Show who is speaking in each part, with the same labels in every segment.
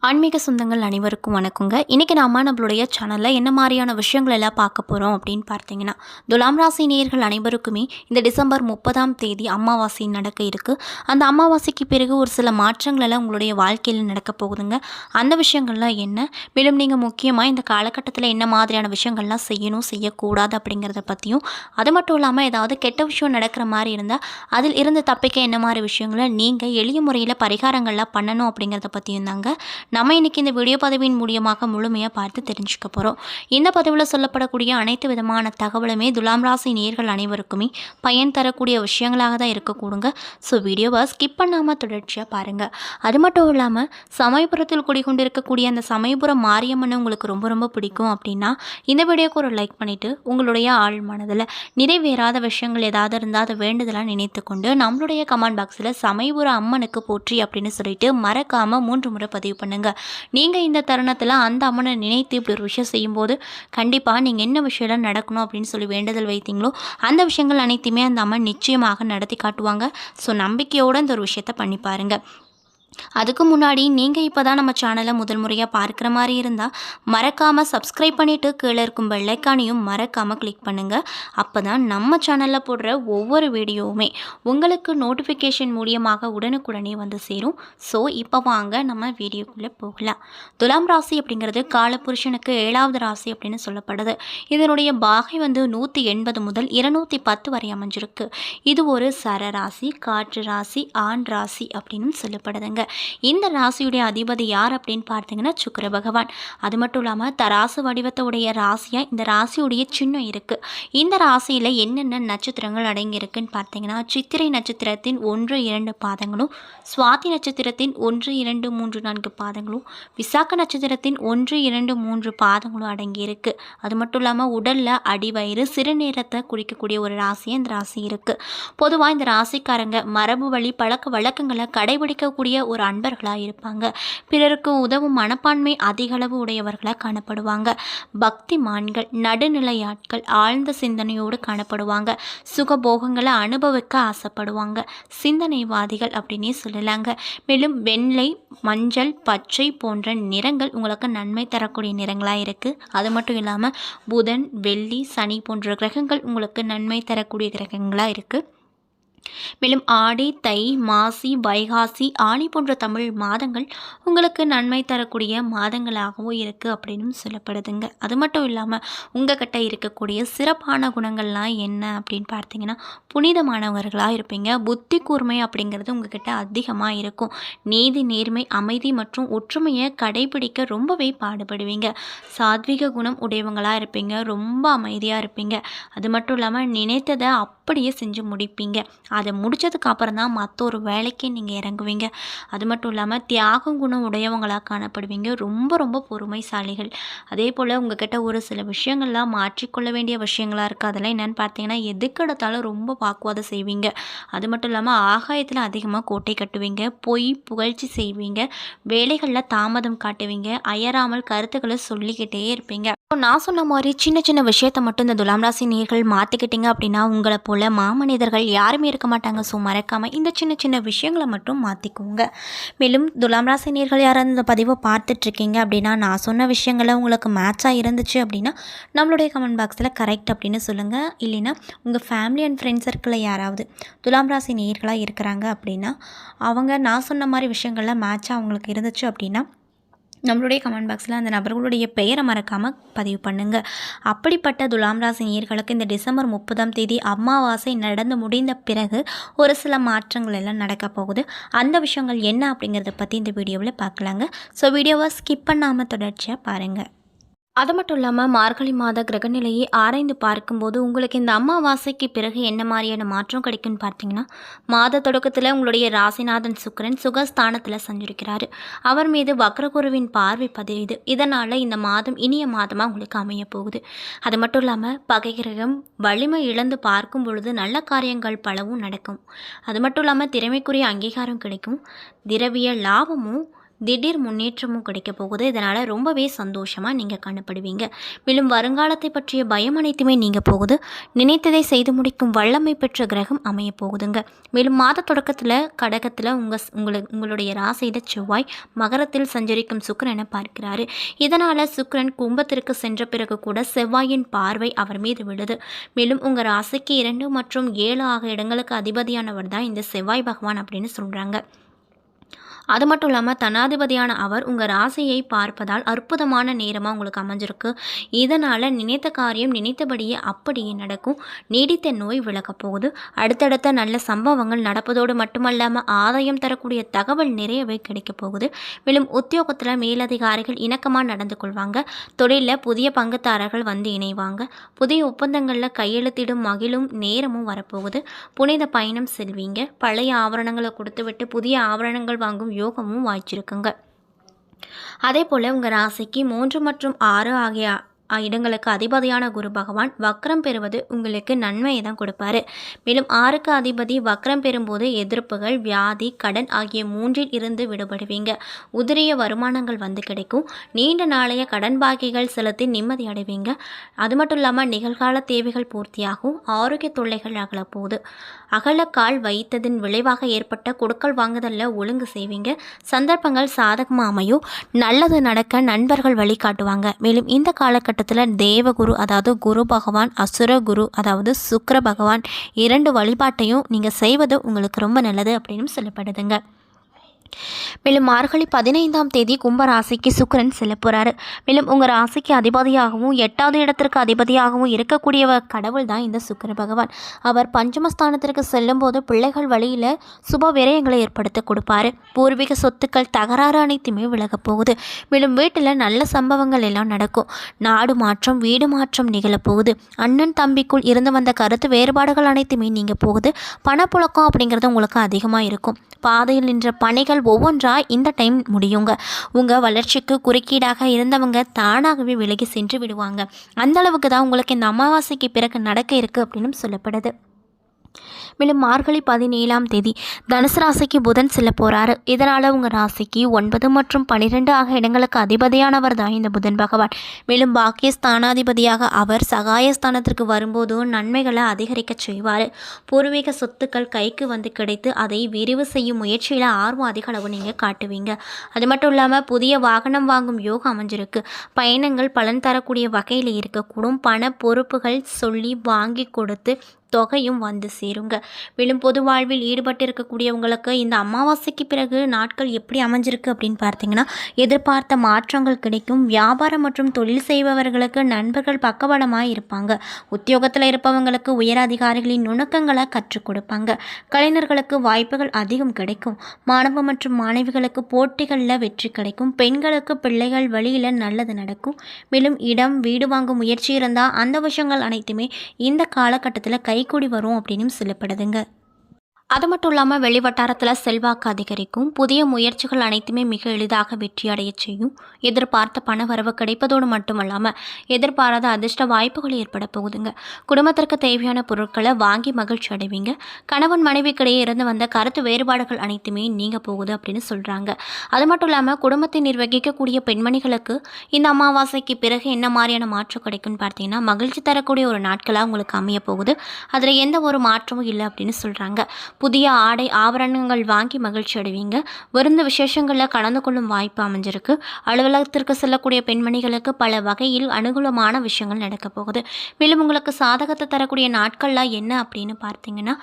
Speaker 1: ஆன்மீக சொந்தங்கள் அனைவருக்கும் வணக்கங்க. இன்றைக்கி நம்மளுடைய சேனலில் என்ன மாதிரியான விஷயங்கள் எல்லாம் பார்க்க போகிறோம் அப்படின்னு பார்த்தீங்கன்னா, துலாம் ராசி நேயர்கள் அனைவருக்குமே இந்த டிசம்பர் 30ஆம் தேதி அமாவாசை நடக்க இருக்குது. அந்த அமாவாசைக்கு பிறகு ஒரு சில மாற்றங்கள் எல்லாம் உங்களுடைய வாழ்க்கையில் நடக்க போகுதுங்க. அந்த விஷயங்கள்லாம் என்ன, மேலும் நீங்கள் முக்கியமாக இந்த காலகட்டத்தில் என்ன மாதிரியான விஷயங்கள்லாம் செய்யணும் செய்யக்கூடாது அப்படிங்கிறத பற்றியும், அது மட்டும் இல்லாமல் ஏதாவது கெட்ட விஷயம் நடக்கிற மாதிரி இருந்தால் அதில் இருந்து தப்பிக்க என்ன மாதிரி விஷயங்களை நீங்கள் எளிய முறையில் பரிகாரங்கள்லாம் பண்ணணும் அப்படிங்கிறத பற்றியும் தாங்க நம்ம இன்றைக்கி இந்த வீடியோ பதிவின் மூலியமாக முழுமையாக பார்த்து தெரிஞ்சுக்க போகிறோம். இந்த பதிவில் சொல்லப்படக்கூடிய அனைத்து விதமான தகவலுமே துலாம் ராசி நேயர்கள் அனைவருக்குமே பயன் தரக்கூடிய விஷயங்களாக தான் இருக்கக்கூடுங்க. ஸோ வீடியோவை ஸ்கிப் பண்ணாமல் தொடர்ச்சியாக பாருங்கள். அது மட்டும் இல்லாமல் சமயபுரத்தில் குடிகொண்டிருக்கக்கூடிய அந்த சமயபுரம் மாரியம்மன் உங்களுக்கு ரொம்ப ரொம்ப பிடிக்கும் அப்படின்னா இந்த வீடியோக்கு ஒரு லைக் பண்ணிவிட்டு உங்களுடைய ஆள் மனதில் நிறைவேறாத விஷயங்கள் ஏதாவது இருந்தால் அதை வேண்டுதலாக நினைத்து கொண்டு நம்மளுடைய கமெண்ட் பாக்ஸில் சமயபுர அம்மனுக்கு போற்றி அப்படின்னு சொல்லிட்டு மறக்காமல் 3 முறை பதிவு பண்ணுங்கள். நீங்கள் இந்த தருணத்தில் அந்த அம்மனை நினைத்து இப்படி ஒரு விஷயம் செய்யும்போது கண்டிப்பாக நீங்கள் என்ன விஷயம் நடக்கணும் அப்படின்னு சொல்லி வேண்டுதல் வைத்தீங்களோ அந்த விஷயங்கள் அனைத்துமே அந்த அம்மன் நிச்சயமாக நடத்தி காட்டுவாங்க. ஸோ நம்பிக்கையோடு இந்த ஒரு விஷயத்தை பண்ணி பாருங்கள். அதுக்கு முன்னாடி நீங்கள் இப்போ தான் நம்ம சேனலை முதல் முறையாக பார்க்குற மாதிரி இருந்தால் மறக்காமல் சப்ஸ்கிரைப் பண்ணிவிட்டு கீழே இருக்கும் பெல்லைக்கானையும் மறக்காமல் கிளிக் பண்ணுங்கள். அப்போ தான் நம்ம சேனலில் போடுற ஒவ்வொரு வீடியோவுமே உங்களுக்கு நோட்டிஃபிகேஷன் மூலியமாக உடனுக்குடனே வந்து சேரும். ஸோ இப்போ வாங்க நம்ம வீடியோக்குள்ளே போகலாம். துலாம் ராசி அப்படிங்கிறது காலபுருஷனுக்கு 7வது ராசி அப்படின்னு சொல்லப்படுது. இதனுடைய பாகை வந்து 180 முதல் 210 வரை அமைஞ்சிருக்கு. இது ஒரு சரராசி, காற்று ராசி, ஆண் ராசி அப்படின்னு சொல்லப்படுதுங்க. இந்த ராசியுடைய அதிபதி யார் அப்படின்னு பார்த்தீங்கன்னா சுக்கிர பகவான். அது மட்டும் இல்லாமல் தராசு வடிவத்துடைய ராசியாக இந்த ராசியுடைய சின்னம் இருக்குது. இந்த ராசியில் என்னென்ன நட்சத்திரங்கள் அடங்கியிருக்குன்னு பார்த்தீங்கன்னா சித்திரை நட்சத்திரத்தின் 1, 2 பாதங்களும், சுவாதி நட்சத்திரத்தின் 1, 2, 3, 4 பாதங்களும், விசாக நட்சத்திரத்தின் 1, 2, 3 பாதங்களும் அடங்கியிருக்கு. அது மட்டும் இல்லாமல் உடலில் அடிவயிறு சிறுநீரத்தை குறிக்கக்கூடிய ஒரு ராசியாக இந்த ராசி இருக்குது. பொதுவாக இந்த ராசிக்காரங்க மரபு வழி பழக்க வழக்கங்களை கடைபிடிக்கக்கூடிய ஒரு அன்பர்களாக இருப்பாங்க. பிறருக்கு உதவும் மனப்பான்மை அதிகளவு உடையவர்களாக காணப்படுவாங்க. பக்திமான்கள், நடுநிலையாட்கள், ஆழ்ந்த சிந்தனையோடு காணப்படுவாங்க. சுகபோகங்களை அனுபவிக்க ஆசைப்படுவாங்க. சிந்தனைவாதிகள் அப்படின்னே சொல்லலாங்க. மேலும் வெள்ளை, மஞ்சள், பச்சை போன்ற நிறங்கள் உங்களுக்கு நன்மை தரக்கூடிய நிறங்களாக இருக்குது. அது மட்டும் இல்லாமல் புதன், வெள்ளி, சனி போன்ற கிரகங்கள் உங்களுக்கு நன்மை தரக்கூடிய கிரகங்களாக இருக்குது. மேலும் ஆடி, தை, மாசி, வைகாசி, ஆனி போன்ற தமிழ் மாதங்கள் உங்களுக்கு நன்மை தரக்கூடிய மாதங்களாகவும் இருக்குது அப்படின்னு சொல்லப்படுதுங்க. அது மட்டும் இல்லாமல் உங்கள்கிட்ட இருக்கக்கூடிய சிறப்பான குணங்கள்லாம் என்ன அப்படின்னு பார்த்தீங்கன்னா புனிதமானவர்களாக இருப்பீங்க. புத்தி கூர்மை அப்படிங்கிறது உங்கள்கிட்ட அதிகமாக இருக்கும். நீதி, நேர்மை, அமைதி மற்றும் ஒற்றுமையை கடைபிடிக்க ரொம்பவே பாடுபடுவீங்க. சாத்விக குணம் உடையவங்களாக இருப்பீங்க. ரொம்ப அமைதியாக இருப்பீங்க. அது மட்டும் இல்லாமல் நினைத்ததை அப்படியே செஞ்சு முடிப்பீங்க. அதை முடித்ததுக்கு அப்புறம் தான் மற்ற ஒரு வேலைக்கு நீங்கள் இறங்குவீங்க. அது மட்டும் இல்லாமல் தியாகம் குணம் உடையவங்களாக காணப்படுவீங்க. ரொம்ப ரொம்ப பொறுமைசாலிகள். அதே போல் உங்ககிட்ட ஒரு சில விஷயங்கள்லாம் மாற்றிக்கொள்ள வேண்டிய விஷயங்களாக இருக்குது. அதெல்லாம் என்னென்னு பார்த்தீங்கன்னா எதுக்கெடுத்தாலும் ரொம்ப வாக்குவாதம் செய்வீங்க. அது மட்டும் இல்லாமல் ஆகாயத்தில் அதிகமாக கோட்டை கட்டுவீங்க. பொய் புகழ்ச்சி செய்வீங்க. வேலைகளில் தாமதம் காட்டுவீங்க. அயராமல் கருத்துக்களை சொல்லிக்கிட்டே இருப்பீங்க. நான் சொன்ன மாதிரி சின்ன சின்ன விஷயத்தை மட்டும் இந்த துலாம் ராசி நேயர்கள் மாற்றிக்கிட்டீங்க அப்படின்னா உங்களை போல் மாமனிதர்கள் யாருமே இருக்க மாட்டாங்க. ஸோ மறக்காமல் இந்த சின்ன சின்ன விஷயங்களை மட்டும் மாற்றிக்கோங்க. மேலும் துலாம் ராசி நேயர்கள் யாராவது இந்த பதிவை பார்த்துட்ருக்கீங்க அப்படின்னா நான் சொன்ன விஷயங்களை உங்களுக்கு மேட்சாக இருந்துச்சு அப்படின்னா நம்மளுடைய கமெண்ட் பாக்ஸில் கரெக்ட் அப்படின்னு சொல்லுங்கள். இல்லைன்னா உங்கள் ஃபேமிலி அண்ட் ஃப்ரெண்ட்ஸ் சர்க்கிளில் யாராவது துலாம் ராசி நேயர்களாக இருக்கிறாங்க அப்படின்னா அவங்க நான் சொன்ன மாதிரி விஷயங்கள்லாம் மேட்சாக அவங்களுக்கு இருந்துச்சு அப்படின்னா நம்மளுடைய கமெண்ட் பாக்ஸில் அந்த நபர்களுடைய பெயரை மறக்காமல் பதிவு பண்ணுங்கள். அப்படிப்பட்ட துலாம் ராசி நேயர்களுக்கு இந்த டிசம்பர் 30ஆம் தேதி அமாவாசை நடந்து முடிந்த பிறகு ஒரு சில மாற்றங்கள் எல்லாம் நடக்க போகுது. அந்த விஷயங்கள் என்ன அப்படிங்கிறத பற்றி இந்த வீடியோவில் பார்க்கலாங்க. ஸோ வீடியோவை ஸ்கிப் பண்ணாமல் தொடர்ச்சியாக பாருங்கள். அது மட்டும் இல்லாமல் மார்கழி மாத கிரகநிலையை ஆராய்ந்து பார்க்கும்போது உங்களுக்கு இந்த அமாவாசைக்கு பிறகு என்ன மாதிரியான மாற்றம் கிடைக்கும்னு பார்த்தீங்கன்னா மாத தொடக்கத்தில் உங்களுடைய ராசிநாதன் சுக்கிரன் சுகஸ்தானத்தில் சஞ்சரிக்கிறாரு. அவர் மீது வக்ரகுருவின் பார்வை பதியுது. இதனால் இந்த மாதம் இனிய மாதமாக உங்களுக்கு அமைய போகுது. அது மட்டும் இல்லாமல் பகை கிரகம் வலிமை இழந்து பார்க்கும் பொழுது நல்ல காரியங்கள் பலவும் நடக்கும். அது மட்டும் இல்லாமல் திறமைக்குரிய அங்கீகாரம் கிடைக்கும். திரவிய லாபமும் திடீர் முன்னேற்றமும் கிடைக்க போகுது. இதனால் ரொம்பவே சந்தோஷமாக நீங்கள் காணப்படுவீங்க. மேலும் வருங்காலத்தை பற்றிய பயம் அனைத்துமே நீங்கள் போகுது. நினைத்ததை செய்து முடிக்கும் வல்லமை பெற்ற கிரகம் அமைய போகுதுங்க. மேலும் மாத தொடக்கத்தில் கடகத்தில் உங்களுடைய ராசியில் செவ்வாய் மகரத்தில் சஞ்சரிக்கும் சுக்கிரனை பார்க்கிறாரு. இதனால் சுக்கிரன் கும்பத்திற்கு சென்ற பிறகு கூட செவ்வாயின் பார்வை அவர் மீது விழுது. மேலும் உங்கள் ராசிக்கு 2 மற்றும் 7 ஆகிய இடங்களுக்கு அதிபதியானவர் தான் இந்த செவ்வாய் பகவான் அப்படின்னு சொல்கிறாங்க. அது மட்டும் இல்லாமல் தனாதிபதியான அவர் உங்கள் ராசியை பார்ப்பதால் அற்புதமான நேரமாக உங்களுக்கு அமைஞ்சிருக்கு. இதனால் நினைத்த காரியம் நினைத்தபடியே அப்படியே நடக்கும். நீடித்த நோய் விலகப் போகுது. அடுத்தடுத்த நல்ல சம்பவங்கள் நடப்பதோடு மட்டுமல்லாமல் ஆதாயம் தரக்கூடிய தகவல் நிறையவே கிடைக்க போகுது. மேலும் உத்தியோகத்தில் மேலதிகாரிகள் இணக்கமாக நடந்து கொள்வாங்க. தொழிலில் புதிய பங்குதாரர்கள் வந்து இணைவாங்க. புதிய ஒப்பந்தங்களில் கையெழுத்திடும் மகிழும் நேரமும் வரப்போகுது. புனித பயணம் செல்வீங்க. பழைய ஆவரணங்களை கொடுத்துவிட்டு புதிய ஆவரணங்கள் வாங்கும் யோகமும் வாய்ச்சிருக்குங்க. அதே போல் உங்கள் ராசிக்கு 3 மற்றும் 6 ஆகிய இடங்களுக்கு அதிபதியான குரு பகவான் வக்ரம் பெறுவது உங்களுக்கு நன்மையை தான் கொடுப்பாரு. மேலும் 6க்கு அதிபதி வக்ரம் பெறும்போது எதிர்ப்புகள், வியாதி, கடன் ஆகிய 3இல் இருந்து விடுபடுவீங்க. உதிரிய வருமானங்கள் வந்து கிடைக்கும். நீண்ட நாளைய கடன் பாக்கிகள் செலுத்தி நிம்மதி அடைவீங்க. அது மட்டும் இல்லாமல் நிகழ்கால தேவைகள் பூர்த்தியாகும். ஆரோக்கிய தொல்லைகள் அகலப்போகுது. அகலக்கால் வைத்ததின் விளைவாக ஏற்பட்ட கொடுக்கல் வாங்குதலில் ஒழுங்கு செய்வீங்க. சந்தர்ப்பங்கள் சாதகமாக அமையும். நல்லது நடக்க நண்பர்கள் வழிகாட்டுவாங்க. மேலும் இந்த காலகட்டத்தில் தேவகுரு அதாவது குரு பகவான், அசுர குரு அதாவது சுக்கிர பகவான் 2 வழிபாட்டையும் நீங்கள் செய்வது உங்களுக்கு ரொம்ப நல்லது அப்படின்னு சொல்லப்படுதுங்க. மேலும் மார்கழி 15ஆம் தேதி கும்பராசிக்கு சுக்கிரன் செல்ல போகிறாரு. மேலும் உங்கள் ராசிக்கு அதிபதியாகவும் 8வது இடத்திற்கு அதிபதியாகவும் இருக்கக்கூடிய கடவுள் தான் இந்த சுக்கிர பகவான். அவர் பஞ்சமஸ்தானத்திற்கு செல்லும்போது பிள்ளைகள் வழியில் சுப விரயங்களை ஏற்படுத்த கொடுப்பாரு. பூர்வீக சொத்துக்கள் தகராறு அனைத்துமே விலகப் போகுது. மேலும் வீட்டில் நல்ல சம்பவங்கள் எல்லாம் நடக்கும். நாடு மாற்றம், வீடு மாற்றம் நிகழப்போகுது. அண்ணன் தம்பிக்குள் இருந்து வந்த கருத்து வேறுபாடுகள் அனைத்துமே நீங்க போகுது. பணப்புழக்கம் அப்படிங்கிறது உங்களுக்கு அதிகமாக இருக்கும். பாதையில் நின்ற பணிகள் ஒவ்வொன்றா இந்த டைம் முடியுங்க. உங்கள் வளர்ச்சிக்கு குறுக்கீடாக இருந்தவங்க தானாகவே விலகி சென்று விடுவாங்க. அந்த அளவுக்கு தான் உங்களுக்கு இந்த அமாவாசைக்கு பிறகு நடக்க இருக்குது அப்படின்னு சொல்லப்படுது. மேலும் மார்கழி 17ஆம் தேதி தனுசு ராசிக்கு புதன் செல்ல போகிறாரு. இதனால் உங்கள் ராசிக்கு 9 மற்றும் 12 ஆகிய இடங்களுக்கு அதிபதியானவர் தான் இந்த புதன் பகவான். மேலும் பாக்கிய ஸ்தானாதிபதியாக அவர் சகாயஸ்தானத்திற்கு வரும்போது நன்மைகளை அதிகரிக்க செய்வார். பூர்வீக சொத்துக்கள் கைக்கு வந்து கிடைத்து அதை விரிவு செய்யும் முயற்சியில் ஆர்வம் அதிக அளவு நீங்கள் காட்டுவீங்க. அது மட்டும் இல்லாமல் புதிய வாகனம் வாங்கும் யோகம் அமைஞ்சிருக்கு. பயணங்கள் பலன் தரக்கூடிய வகையில் இருக்கக்கூடும். பண பொறுப்புகள் சொல்லி வாங்கி கொடுத்து தொகையும் வந்து சேருங்க. மேலும் பொது வாழ்வில் ஈடுபட்டிருக்கக்கூடியவங்களுக்கு இந்த அமாவாசைக்கு பிறகு நாட்கள் எப்படி அமைஞ்சிருக்கு அப்படின்னு பார்த்தீங்கன்னா எதிர்பார்த்த மாற்றங்கள் கிடைக்கும். வியாபாரம் மற்றும் தொழில் செய்பவர்களுக்கு நண்பர்கள் பக்கபலமாக இருப்பாங்க. உத்தியோகத்தில் இருப்பவங்களுக்கு உயர் அதிகாரிகளின் நுணுக்கங்களை கற்றுக் கொடுப்பாங்க. கலைஞர்களுக்கு வாய்ப்புகள் அதிகம் கிடைக்கும். மாணவ மற்றும் மாணவிகளுக்கு போட்டிகளில் வெற்றி கிடைக்கும். பெண்களுக்கு பிள்ளைகள் வழியில் நல்லது நடக்கும். மேலும் இடம் வீடு வாங்கும் முயற்சி இருந்தால் அந்த விஷயங்கள் அனைத்துமே இந்த காலகட்டத்தில் கைகூடி வரும் அப்படின்னு சொல்லப்படுதுங்க. அது மட்டும் இல்லாமல் வெளிவட்டாரத்தில் செல்வாக்கு அதிகரிக்கும். புதிய முயற்சிகள் அனைத்துமே மிக எளிதாக வெற்றி அடைய செய்யும். எதிர்பார்த்த பண வரவு கிடைப்பதோடு மட்டுமல்லாமல் எதிர்பாராத அதிர்ஷ்ட வாய்ப்புகள் ஏற்பட போகுதுங்க. குடும்பத்திற்கு தேவையான பொருட்களை வாங்கி மகிழ்ச்சி அடைவீங்க. கணவன் மனைவிக்கிடையே இருந்து வந்த கருத்து வேறுபாடுகள் அனைத்துமே நீங்க போகுது அப்படின்னு சொல்கிறாங்க. அது மட்டும் இல்லாமல் குடும்பத்தை நிர்வகிக்கக்கூடிய பெண்மணிகளுக்கு இந்த அமாவாசைக்கு பிறகு என்ன மாதிரியான மாற்றம் கிடைக்கும்னு பார்த்தீங்கன்னா மகிழ்ச்சி தரக்கூடிய ஒரு நாட்களாக உங்களுக்கு அமைய போகுது. அதில் எந்த ஒரு மாற்றமும் இல்லை அப்படின்னு சொல்கிறாங்க. புதிய ஆடை ஆபரணங்கள் வாங்கி மகிழ்ச்சி அடைவீங்க. விருந்து விசேஷங்களில் கலந்து கொள்ளும் வாய்ப்பு அமைஞ்சிருக்கு. அலுவலகத்திற்கு செல்லக்கூடிய பெண்மணிகளுக்கு பல வகையில் அனுகூலமான விஷயங்கள் நடக்க போகுது. மேலும் உங்களுக்கு சாதகத்தை தரக்கூடிய நாட்கள்லாம் என்ன அப்படின்னு பார்த்தீங்கன்னா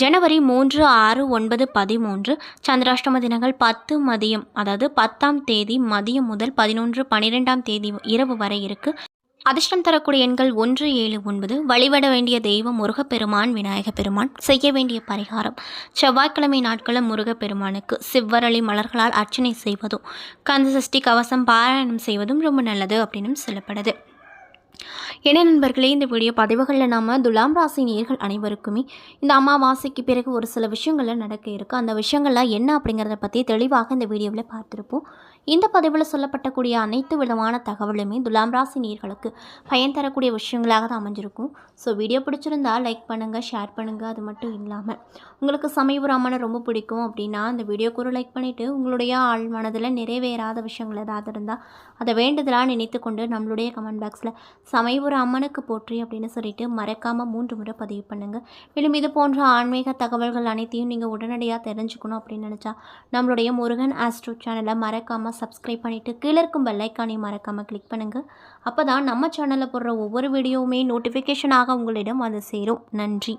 Speaker 1: ஜனவரி 3, 6, 9, 13 சந்திராஷ்டம தினங்கள் 10 மதியம் அதாவது 10ஆம் தேதி மதியம் முதல் 11, 12ஆம் தேதி இரவு வரை இருக்குது. அதிர்ஷ்டம் தரக்கூடிய எண்கள் 1, 7, 9. வழிபட வேண்டிய தெய்வம் முருகப்பெருமான், விநாயகப் பெருமான். செய்ய வேண்டிய பரிகாரம் செவ்வாய்க்கிழமை நாட்களில் முருகப்பெருமானுக்கு சிவ்வரளி மலர்களால் அர்ச்சனை செய்வதும் கந்த சஷ்டி கவசம் பாராயணம் செய்வதும் ரொம்ப நல்லது அப்படின்னு சொல்லப்படுது. என்ன நண்பர்களே, இந்த வீடியோ பதிவுகளில் நாம் துலாம் ராசி நேயர்கள் அனைவருக்குமே இந்த அமாவாசைக்கு பிறகு ஒரு சில விஷயங்கள்லாம் நடக்க இருக்குது. அந்த விஷயங்கள்லாம் என்ன அப்படிங்கிறத பற்றி தெளிவாக இந்த வீடியோவில் பார்த்துருப்போம். இந்த பதிவில் சொல்லப்பட்டக்கூடிய அனைத்து விதமான தகவலுமே துலாம் ராசி நேயர்களுக்கு பயன் தரக்கூடிய விஷயங்களாக தான் அமைஞ்சிருக்கும். ஸோ வீடியோ பிடிச்சிருந்தா லைக் பண்ணுங்கள், ஷேர் பண்ணுங்கள். அது மட்டும் இல்லாமல் உங்களுக்கு சமயபுராமனை ரொம்ப பிடிக்கும் அப்படின்னா அந்த வீடியோக்கு ஒரு லைக் பண்ணிவிட்டு உங்களுடைய ஆள் மனதில் நிறைவேறாத விஷயங்கள் ஏதாவது இருந்தால் அதை வேண்டுதலாக நினைத்து கொண்டு நம்மளுடைய கமெண்ட் பாக்ஸில் சமயபுர அம்மனுக்கு போற்றி அப்படின்னு சொல்லிட்டு மறக்காமல் 3 முறை பதிவு பண்ணுங்கள். மேலும் இது போன்ற ஆன்மீக தகவல்கள் அனைத்தையும் நீங்கள் உடனடியாக தெரிஞ்சுக்கணும் அப்படின்னு நினச்சா நம்மளுடைய முருகன் ஆஸ்ட்ரோ சேனலை மறக்காமல் சப்ஸ்கிரைப் பண்ணிவிட்டு கீழே இருக்கும் பெல்லைக்கானையும் மறக்காமல் கிளிக் பண்ணுங்கள். அப்போ தான் நம்ம சேனலில் போடுற ஒவ்வொரு வீடியோவுமே நோட்டிஃபிகேஷனாக உங்களிடம் வந்து சேரும். நன்றி.